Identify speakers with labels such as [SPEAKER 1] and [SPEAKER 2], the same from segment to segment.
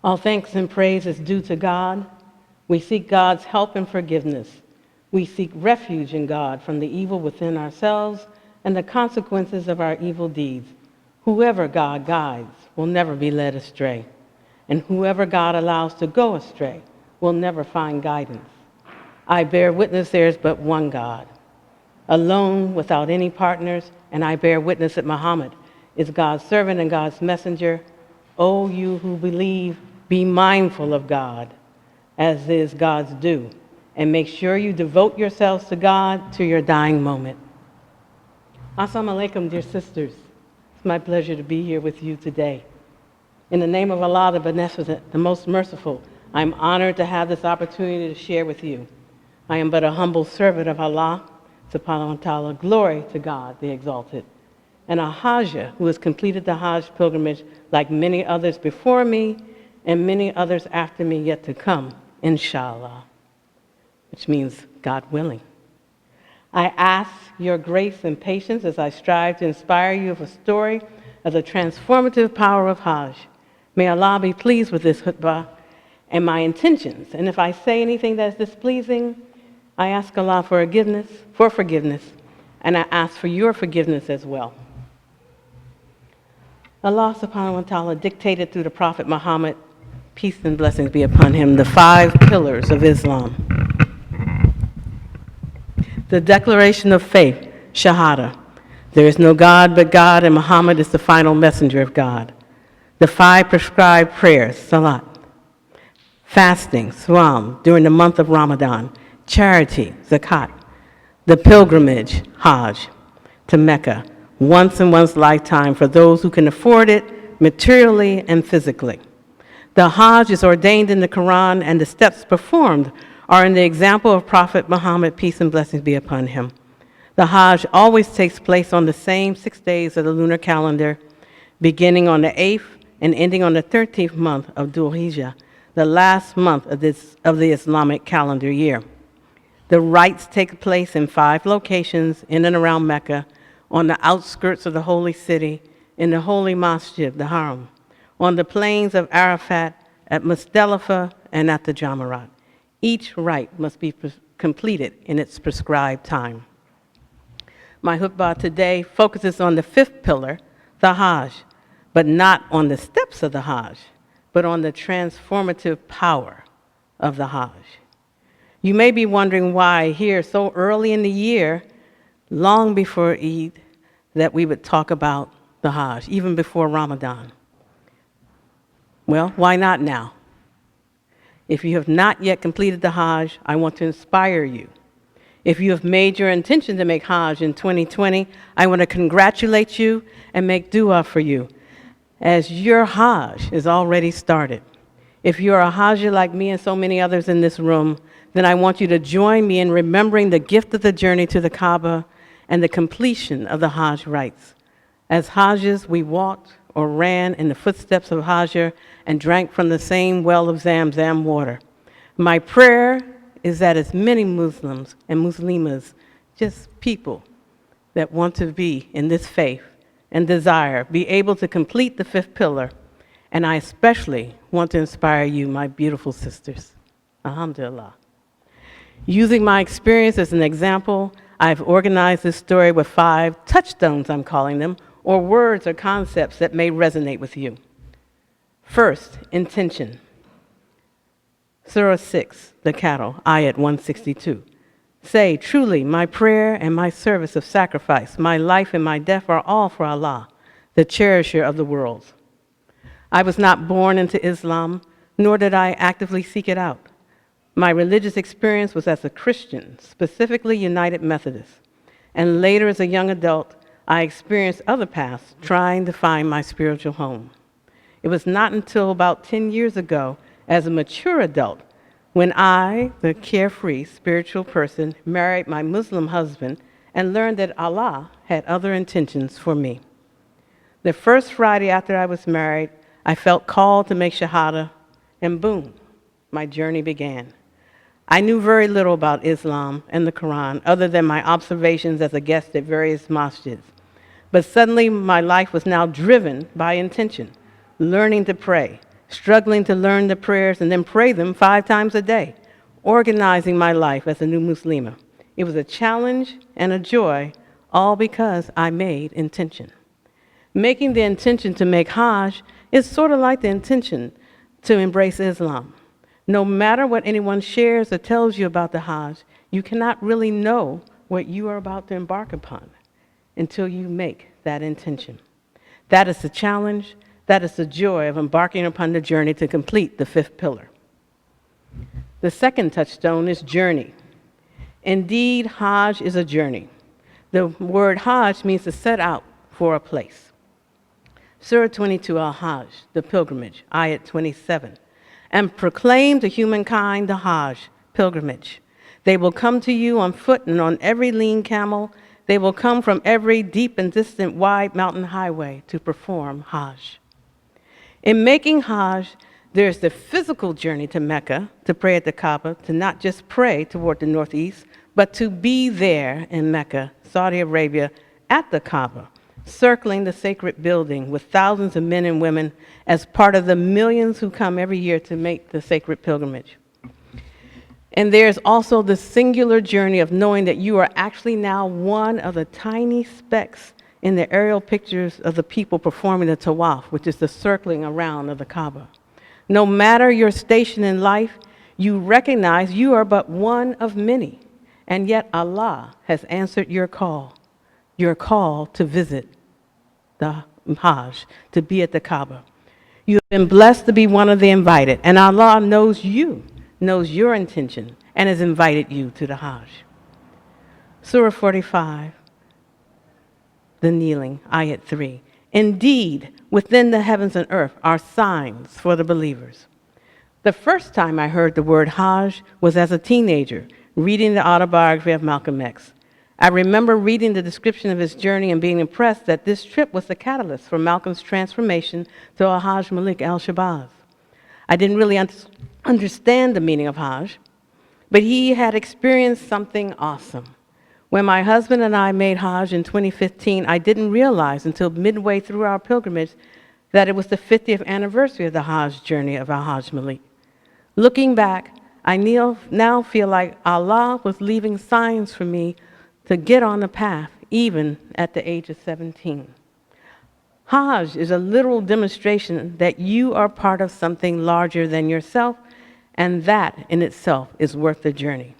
[SPEAKER 1] All thanks and praise is due to God. We seek God's help and forgiveness. We seek refuge in God from the evil within ourselves and the consequences of our evil deeds. Whoever God guides will never be led astray, and whoever God allows to go astray will never find guidance. I bear witness there is but one God, alone, without any partners, and I bear witness that Muhammad is God's servant and God's messenger. O you who believe, be mindful of God, as is God's due, and make sure you devote yourselves to God to your dying moment. Assalamu alaikum, dear sisters. It's my pleasure to be here with you today. In the name of Allah, the Beneficent, the Most Merciful, I'm honored to have this opportunity to share with you. I am but a humble servant of Allah, subhanahu wa ta'ala, glory to God, the Exalted, and a Hajjah who has completed the Hajj pilgrimage like many others before me and many others after me yet to come, inshallah, which means God willing. I ask your grace and patience as I strive to inspire you with a story of the transformative power of Hajj. May Allah be pleased with this khutbah and my intentions. And if I say anything that is displeasing, I ask Allah for forgiveness, and I ask for your forgiveness as well. Allah subhanahu wa ta'ala dictated through the Prophet Muhammad, peace and blessings be upon him, the 5 pillars of Islam. The declaration of faith, Shahada. There is no God but God, and Muhammad is the final messenger of God. The 5 prescribed prayers, Salat. Fasting, Swam, during the month of Ramadan. Charity, Zakat. The pilgrimage, Hajj, to Mecca, once in one's lifetime for those who can afford it materially and physically. The Hajj is ordained in the Quran, and the steps performed are in the example of Prophet Muhammad, peace and blessings be upon him. The Hajj always takes place on the same 6 days of the lunar calendar, beginning on the 8th and ending on the 13th month of Dhul Hijjah, the last month of the Islamic calendar year. The rites take place in 5 locations in and around Mecca, on the outskirts of the holy city, in the holy Masjid, the Haram, on the plains of Arafat, at Muzdalifah, and at the Jamarat. Each rite must be completed in its prescribed time. My khutbah today focuses on the 5th pillar, the Hajj, but not on the steps of the Hajj, but on the transformative power of the Hajj. You may be wondering why here so early in the year, long before Eid, that we would talk about the Hajj, even before Ramadan. Well, why not now? If you have not yet completed the Hajj, I want to inspire you. If you have made your intention to make Hajj in 2020, I want to congratulate you and make dua for you, as your Hajj is already started. If you're a Hajjah like me and so many others in this room, then I want you to join me in remembering the gift of the journey to the Kaaba and the completion of the Hajj rites. As Hajjahs, we walked or ran in the footsteps of Hajjah and drank from the same well of Zamzam water. My prayer is that as many Muslims and Muslimas, just people that want to be in this faith and desire, be able to complete the 5th pillar. And I especially want to inspire you, my beautiful sisters. Alhamdulillah. Using my experience as an example, I've organized this story with 5 touchstones, I'm calling them, or words or concepts that may resonate with you. First, intention. Surah 6, the cattle, ayat 162. Say, truly, my prayer and my service of sacrifice, my life and my death are all for Allah, the cherisher of the worlds. I was not born into Islam, nor did I actively seek it out. My religious experience was as a Christian, specifically United Methodist, and later as a young adult, I experienced other paths trying to find my spiritual home. It was not until about 10 years ago, as a mature adult, when I, the carefree spiritual person, married my Muslim husband and learned that Allah had other intentions for me. The first Friday after I was married, I felt called to make Shahada, and boom, my journey began. I knew very little about Islam and the Quran, other than my observations as a guest at various masjids. But suddenly, my life was now driven by intention, learning to pray, struggling to learn the prayers and then pray them 5 times a day, organizing my life as a new Muslima. It was a challenge and a joy, all because I made intention. Making the intention to make Hajj is sort of like the intention to embrace Islam. No matter what anyone shares or tells you about the Hajj, you cannot really know what you are about to embark upon until you make that intention. That is the challenge, that is the joy of embarking upon the journey to complete the 5th pillar. The second touchstone is journey. Indeed, Hajj is a journey. The word Hajj means to set out for a place. Surah 22, Al-Hajj, the pilgrimage, ayat 27, and proclaim to humankind the Hajj, pilgrimage. They will come to you on foot and on every lean camel. They will come from every deep and distant wide mountain highway to perform Hajj. In making Hajj, there's the physical journey to Mecca, to pray at the Kaaba, to not just pray toward the northeast, but to be there in Mecca, Saudi Arabia, at the Kaaba, circling the sacred building with thousands of men and women as part of the millions who come every year to make the sacred pilgrimage. And there's also the singular journey of knowing that you are actually now one of the tiny specks in the aerial pictures of the people performing the tawaf, which is the circling around of the Kaaba. No matter your station in life, you recognize you are but one of many, and yet Allah has answered your call to visit the Hajj, to be at the Kaaba. You have been blessed to be one of the invited, and Allah knows you, knows your intention, and has invited you to the Hajj. Surah 45, the kneeling, ayat 3. Indeed, within the heavens and earth are signs for the believers. The first time I heard the word Hajj was as a teenager, reading the autobiography of Malcolm X. I remember reading the description of his journey and being impressed that this trip was the catalyst for Malcolm's transformation to El-Hajj Malik El-Shabazz. I didn't really understand the meaning of Hajj, but he had experienced something awesome. When my husband and I made Hajj in 2015, I didn't realize until midway through our pilgrimage that it was the 50th anniversary of the Hajj journey of El-Hajj Malik. Looking back, I now feel like Allah was leaving signs for me to get on the path, even at the age of 17. Hajj is a literal demonstration that you are part of something larger than yourself, and that in itself is worth the journey.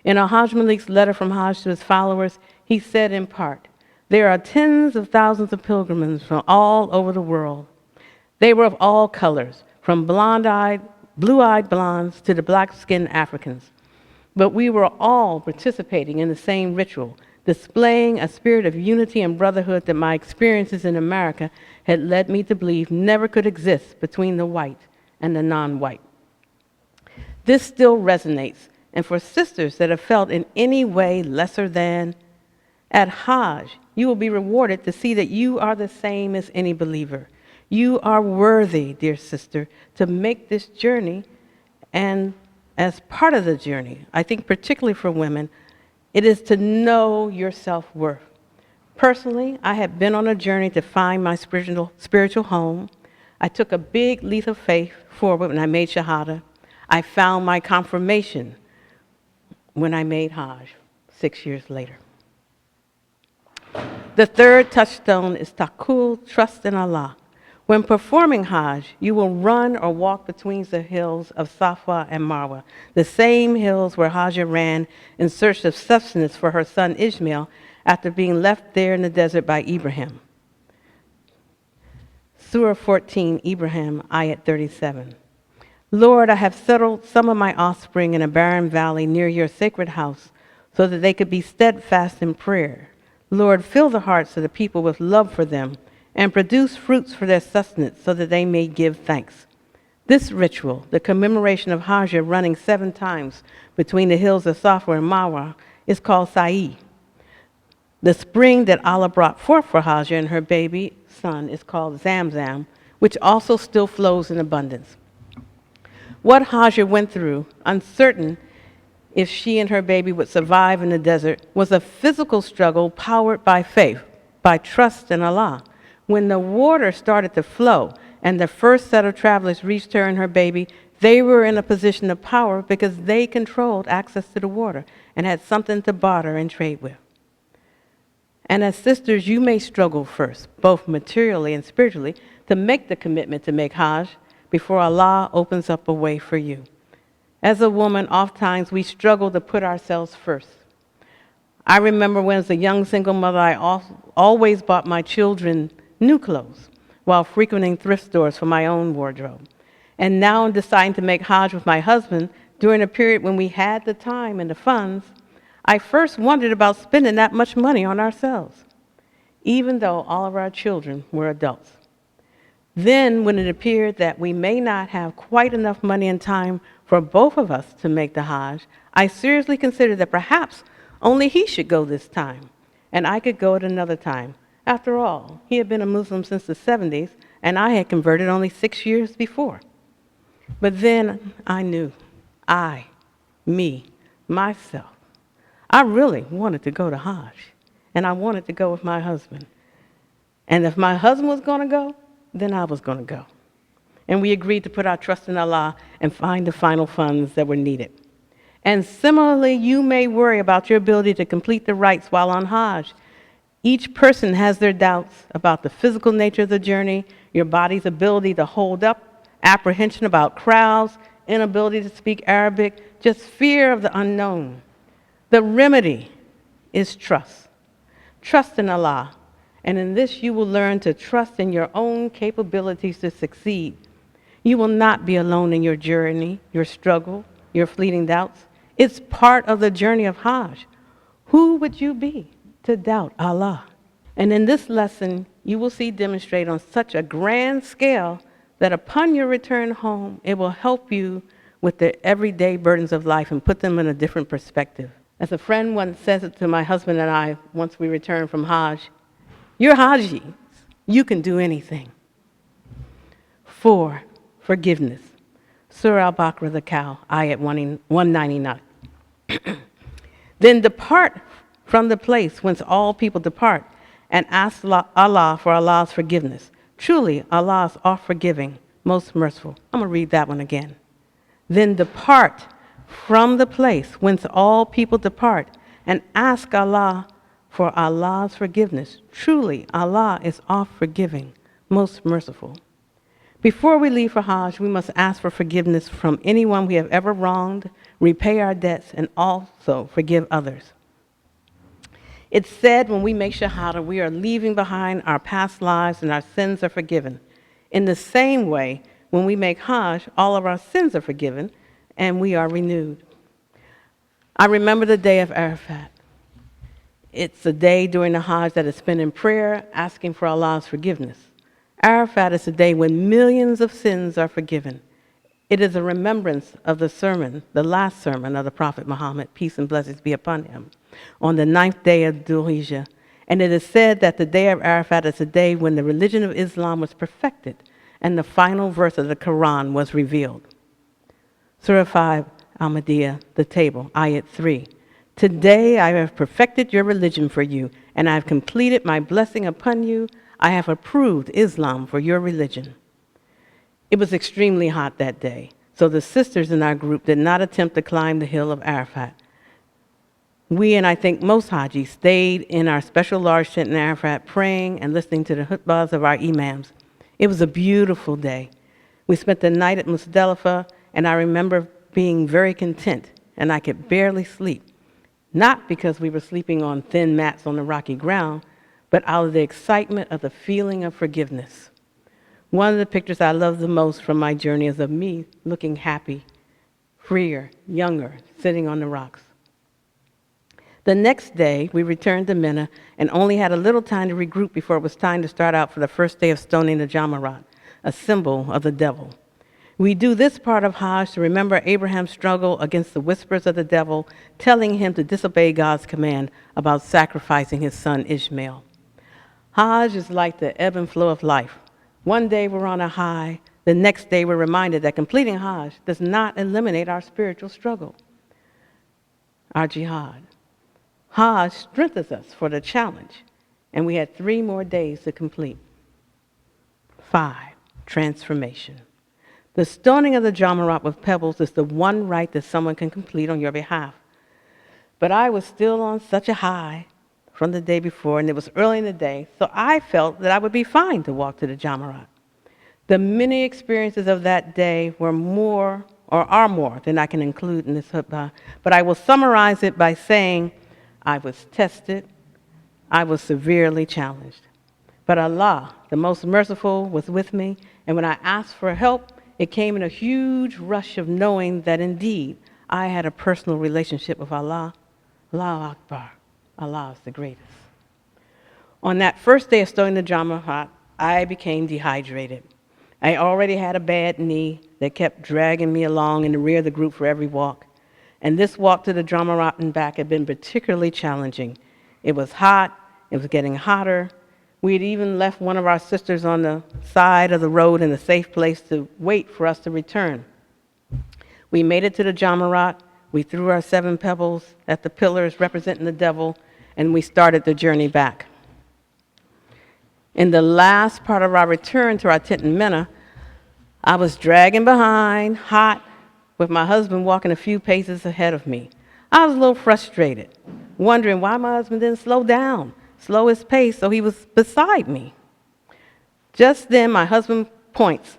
[SPEAKER 1] In El-Hajj Malik's letter from Hajj to his followers, he said in part, there are tens of thousands of pilgrims from all over the world. They were of all colors, from blue-eyed blondes to the black-skinned Africans. But we were all participating in the same ritual, displaying a spirit of unity and brotherhood that my experiences in America had led me to believe never could exist between the white and the non-white. This still resonates, and for sisters that have felt in any way lesser than, at Hajj, you will be rewarded to see that you are the same as any believer. You are worthy, dear sister, to make this journey, and as part of the journey, I think particularly for women, it is to know your self-worth. Personally, I have been on a journey to find my spiritual home. I took a big leap of faith forward when I made Shahada. I found my confirmation when I made Hajj 6 years later. The third touchstone is tawakkul, trust in Allah. When performing Hajj, you will run or walk between the hills of Safa and Marwa, the same hills where Hajjah ran in search of sustenance for her son Ishmael after being left there in the desert by Ibrahim. Surah 14, Ibrahim, ayat 37. Lord, I have settled some of my offspring in a barren valley near your sacred house so that they could be steadfast in prayer. Lord, fill the hearts of the people with love for them and produce fruits for their sustenance so that they may give thanks. This ritual, the commemoration of Hajjah running 7 times between the hills of Safa and Marwa, is called Sa'i. The spring that Allah brought forth for Hajjah and her baby son is called Zamzam, which also still flows in abundance. What Hajjah went through, uncertain if she and her baby would survive in the desert, was a physical struggle powered by faith, by trust in Allah. When the water started to flow and the first set of travelers reached her and her baby, they were in a position of power because they controlled access to the water and had something to barter and trade with. And as sisters, you may struggle first, both materially and spiritually, to make the commitment to make Hajj before Allah opens up a way for you. As a woman, oftentimes we struggle to put ourselves first. I remember when as a young single mother, I always bought my children new clothes while frequenting thrift stores for my own wardrobe. And now in deciding to make Hajj with my husband during a period when we had the time and the funds, I first wondered about spending that much money on ourselves, even though all of our children were adults. Then, when it appeared that we may not have quite enough money and time for both of us to make the Hajj, I seriously considered that perhaps only he should go this time, and I could go at another time. After all, he had been a Muslim since the 70s, and I had converted only 6 years before. But then I knew, myself, I really wanted to go to Hajj, and I wanted to go with my husband. And if my husband was going to go, then I was going to go. And we agreed to put our trust in Allah and find the final funds that were needed. And similarly, you may worry about your ability to complete the rites while on Hajj. Each person has their doubts about the physical nature of the journey, your body's ability to hold up, apprehension about crowds, inability to speak Arabic, just fear of the unknown. The remedy is trust. Trust in Allah. And in this, you will learn to trust in your own capabilities to succeed. You will not be alone in your journey, your struggle, your fleeting doubts. It's part of the journey of Hajj. Who would you be to doubt Allah? And in this lesson, you will see demonstrated on such a grand scale that upon your return home, it will help you with the everyday burdens of life and put them in a different perspective. As a friend once says it to my husband and I, once we returned from Hajj, you're Hajjis. You can do anything. 4, forgiveness. Surah Al-Baqarah, the cow, ayat 199. Then depart from the place whence all people depart and ask Allah for Allah's forgiveness. Truly, Allah is oft-forgiving, most merciful. I'm going to read that one again. Then depart from the place whence all people depart and ask Allah for Allah's forgiveness. Truly, Allah is oft-forgiving, most merciful. Before we leave for Hajj, we must ask for forgiveness from anyone we have ever wronged, repay our debts, and also forgive others. It's said when we make Shahada, we are leaving behind our past lives and our sins are forgiven. In the same way, when we make Hajj, all of our sins are forgiven and we are renewed. I remember the day of Arafat. It's a day during the Hajj that is spent in prayer, asking for Allah's forgiveness. Arafat is a day when millions of sins are forgiven. It is a remembrance of the sermon, the last sermon of the Prophet Muhammad, peace and blessings be upon him, on the 9th day of Dhul-Hijjah. And it is said that the day of Arafat is the day when the religion of Islam was perfected and the final verse of the Quran was revealed. Surah 5, Ahmadiyya, the table, ayat 3. Today I have perfected your religion for you, and I have completed my blessing upon you. I have approved Islam for your religion. It was extremely hot that day, so the sisters in our group did not attempt to climb the hill of Arafat. We, and I think most Hajis, stayed in our special large tent in Arafat praying and listening to the khutbahs of our imams. It was a beautiful day. We spent the night at Muzdalifah, and I remember being very content, and I could barely sleep. Not because we were sleeping on thin mats on the rocky ground, but out of the excitement of the feeling of forgiveness. One of the pictures I love the most from my journey is of me looking happy, freer, younger, sitting on the rocks. The next day, we returned to Mina and only had a little time to regroup before it was time to start out for the first day of stoning the Jamarat, a symbol of the devil. We do this part of Hajj to remember Abraham's struggle against the whispers of the devil, telling him to disobey God's command about sacrificing his son Ishmael. Hajj is like the ebb and flow of life. One day we're on a high, the next day we're reminded that completing Hajj does not eliminate our spiritual struggle, our jihad. Hajj strengthens us for the challenge, and we had 3 more days to complete. 5, transformation. The stoning of the Jamarat with pebbles is the one rite that someone can complete on your behalf. But I was still on such a high from the day before, and it was early in the day, so I felt that I would be fine to walk to the Jamarat. The many experiences of that day were more, or are more, than I can include in this khutbah, but I will summarize it by saying I was tested, I was severely challenged. But Allah, the most merciful, was with me, and when I asked for help, it came in a huge rush of knowing that indeed I had a personal relationship with Allah. Allahu Akbar, Allah is the greatest. On that first day of stoning the Jamarat, I became dehydrated. I already had a bad knee that kept dragging me along in the rear of the group for every walk. And this walk to the Jamarat and back had been particularly challenging. It was hot, it was getting hotter. We had even left one of our sisters on the side of the road in a safe place to wait for us to return. We made it to the Jamarat, we threw our 7 pebbles at the pillars representing the devil, and we started the journey back. In the last part of our return to our tent in Mina, I was dragging behind, hot, with my husband walking a few paces ahead of me. I was a little frustrated, wondering why my husband didn't slow down, slow his pace so he was beside me. Just then, my husband points,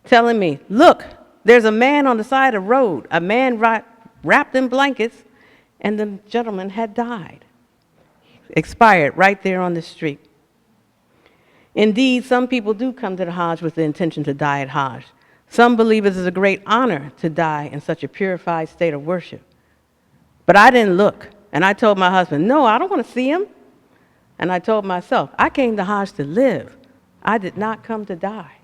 [SPEAKER 1] telling me, "Look, there's a man on the side of the road, a man wrapped in blankets," and the gentleman had died, expired right there on the street. Indeed, some people do come to the Hajj with the intention to die at Hajj. Some believe it is a great honor to die in such a purified state of worship. But I didn't look, and I told my husband, "No, I don't want to see him." And I told myself, I came to Hajj to live. I did not come to die.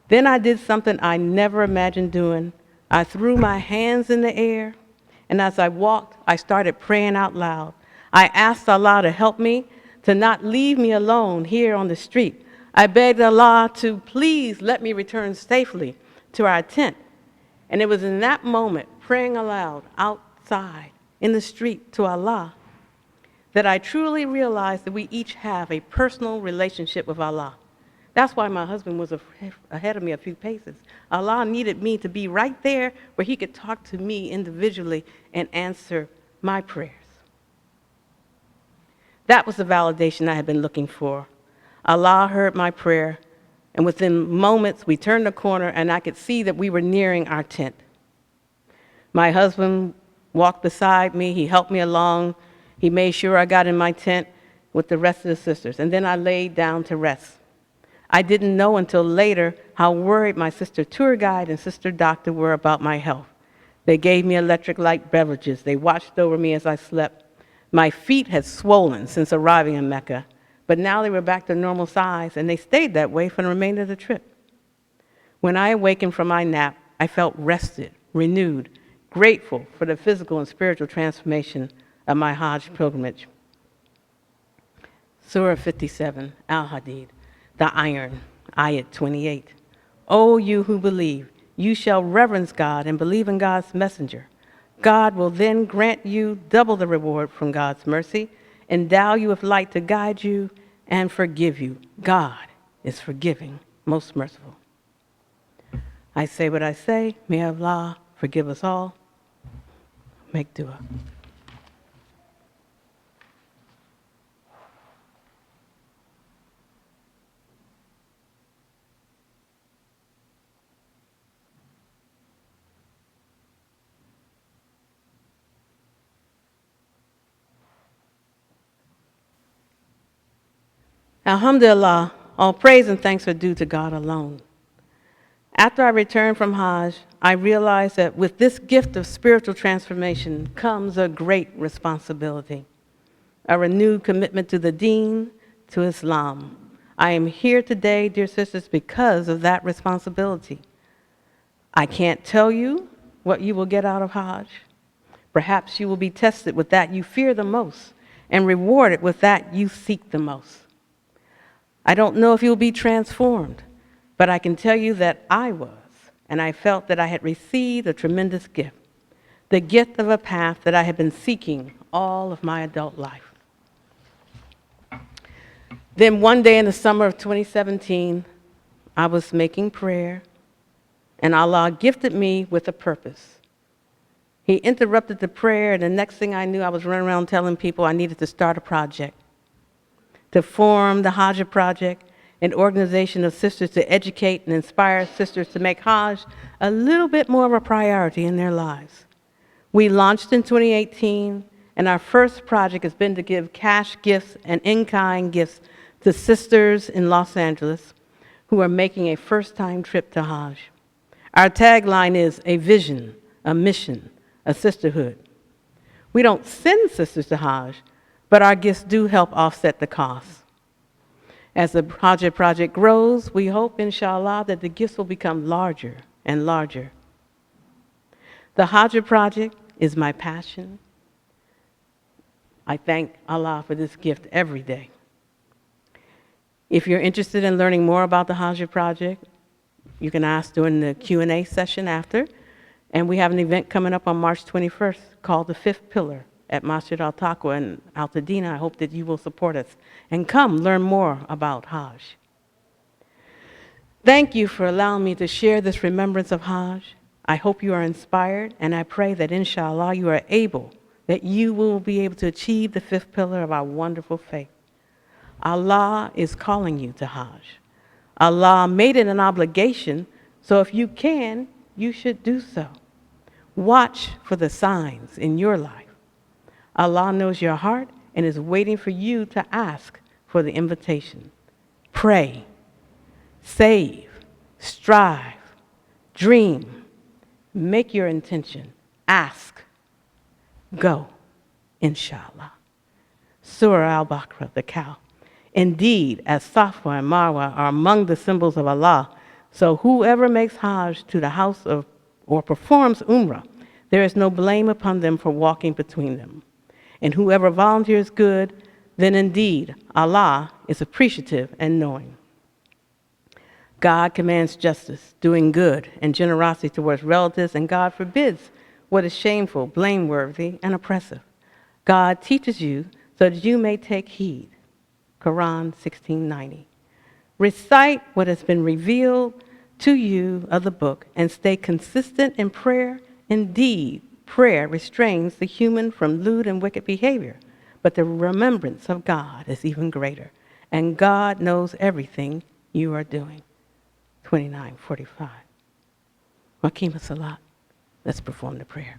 [SPEAKER 1] Then I did something I never imagined doing. I threw my hands in the air, and as I walked, I started praying out loud. I asked Allah to help me, to not leave me alone here on the street. I begged Allah to please let me return safely to our tent. And it was in that moment, praying aloud outside in the street to Allah, that I truly realized that we each have a personal relationship with Allah. That's why my husband was ahead of me a few paces. Allah needed me to be right there where he could talk to me individually and answer my prayers. That was the validation I had been looking for. Allah heard my prayer, and within moments, we turned the corner, and I could see that we were nearing our tent. My husband walked beside me. He helped me along. He made sure I got in my tent with the rest of the sisters, and then I laid down to rest. I didn't know until later how worried my sister tour guide and sister doctor were about my health. They gave me electric light beverages. They watched over me as I slept. My feet had swollen since arriving in Mecca, but now they were back to normal size, and they stayed that way for the remainder of the trip. When I awakened from my nap, I felt rested, renewed, grateful for the physical and spiritual transformation of my Hajj pilgrimage. Surah 57, Al-Hadid, the iron, ayat 28. O you who believe, you shall reverence God and believe in God's messenger. God will then grant you double the reward from God's mercy, endow you with light to guide you, and forgive you. God is forgiving, most merciful. I say what I say. May Allah forgive us all. Make dua. Alhamdulillah, all praise and thanks are due to God alone. After I returned from Hajj, I realized that with this gift of spiritual transformation comes a great responsibility, a renewed commitment to the Deen, to Islam. I am here today, dear sisters, because of that responsibility. I can't tell you what you will get out of Hajj. Perhaps you will be tested with that you fear the most and rewarded with that you seek the most. I don't know if you'll be transformed, but I can tell you that I was, and I felt that I had received a tremendous gift, the gift of a path that I had been seeking all of my adult life. Then one day in the summer of 2017, I was making prayer, and Allah gifted me with a purpose. He interrupted the prayer, and the next thing I knew, I was running around telling people I needed to start a project, to form the Hajjah Project, an organization of sisters to educate and inspire sisters to make Hajj a little bit more of a priority in their lives. We launched in 2018, and our first project has been to give cash gifts and in-kind gifts to sisters in Los Angeles who are making a first-time trip to Hajj. Our tagline is a vision, a mission, a sisterhood. We don't send sisters to Hajj, but our gifts do help offset the costs. As the Hajjah Project grows, we hope, inshallah, that the gifts will become larger and larger. The Hajjah Project is my passion. I thank Allah for this gift every day. If you're interested in learning more about the Hajjah Project, you can ask during the Q&A session after. And we have an event coming up on March 21st called The Fifth Pillar at Masjid Al-Taqwa in Altadena. I hope that you will support us and come learn more about Hajj. Thank you for allowing me to share this remembrance of Hajj. I hope you are inspired, and I pray that inshallah you are able, that you will be able to achieve the fifth pillar of our wonderful faith. Allah is calling you to Hajj. Allah made it an obligation, so if you can, you should do so. Watch for the signs in your life. Allah knows your heart and is waiting for you to ask for the invitation. Pray, save, strive, dream, make your intention, ask, go, inshallah. Surah Al-Baqarah, the cow. Indeed, as Safa and Marwa are among the symbols of Allah, so whoever makes Hajj to the house of or performs Umrah, there is no blame upon them for walking between them. And whoever volunteers good, then indeed Allah is appreciative and knowing. God commands justice, doing good, and generosity towards relatives, and God forbids what is shameful, blameworthy, and oppressive. God teaches you so that you may take heed. Quran 16:90. Recite what has been revealed to you of the book and stay consistent in prayer. Indeed, prayer restrains the human from lewd and wicked behavior, but the remembrance of God is even greater, and God knows everything you are doing. 29:45. Wakim Salat. Let's perform the prayer.